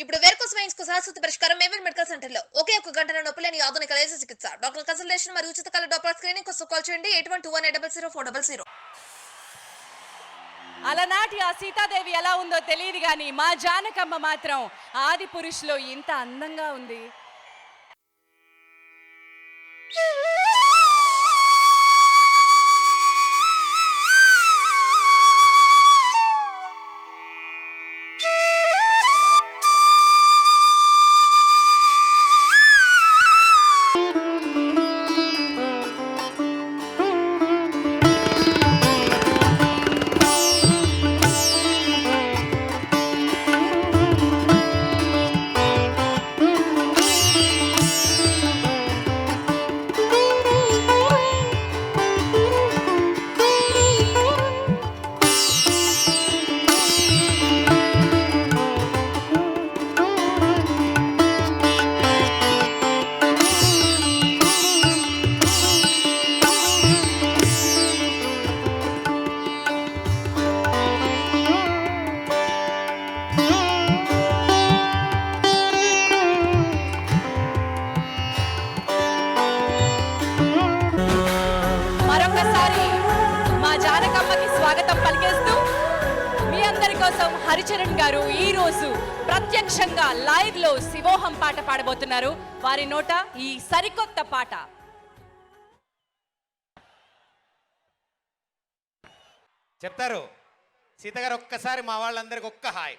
ఇప్పుడు varicose veins కు శాశ్వత పరిష్కారం మేవెన్ మెడికల్ సెంటర్ లో ఒకే ఒక గంటల నొప్పి లేని ఆధునిక లేజర్ చికిత్స. డాక్టర్ కన్సల్టేషన్ మరియు ఉచిత కల డాక్టర్ స్క్రీనింగ్ కోసం కాల్ చేయండి 8121800400. అలనాటి ఆ సీతాదేవి ఎలా ఉందో తెలియదు గాని మా జానకమ్మ మాత్రం ఆది పురుషులో ఇంత అందంగా ఉంది. స్వాగతం పలికేస్తూ మీ అందరి కోసం హరిచరణ్ గారు ఈ రోజు ప్రత్యక్షంగా లైవ్ లో శివోహం పాట పాడబోతున్నారు. వారి నోట ఈ సరికొత్త పాట. చెప్తారు సీత గారు, ఒక్కసారి మా వాళ్ళందరికి ఒక్క హాయ్.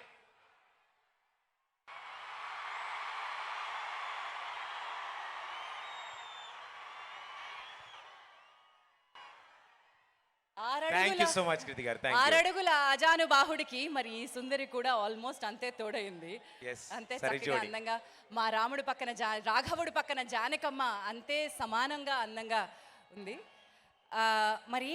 ఆరడుగుల అజానుబాహుడికి మరి ఈ సుందరి కూడా ఆల్మోస్ట్ అంతే తోడైంది. అంతే చక్కగా అందంగా మా రాముడు పక్కన రాఘవుడు పక్కన జానకమ్మ అంతే సమానంగా అందంగా ఉంది. మరి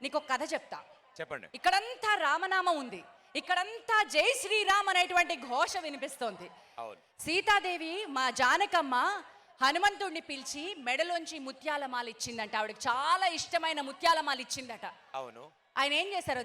నీకు ఒక కథ చెప్తా, చెప్పండి. ఇక్కడంతా రామనామం ఉంది, ఇక్కడంతా జై శ్రీరామ్ అనేటువంటి ఘోష వినిపిస్తోంది. సీతాదేవి మా జానకమ్మ హనుమంతుడిని పిలిచి మెడలోంచి ముత్యాల మాల ఇచ్చిందంట. ఆవిడకి చాలా ఇష్టమైన ముత్యాల మాల ఇచ్చిందట. అవును. ఆయన ఏం చేశారో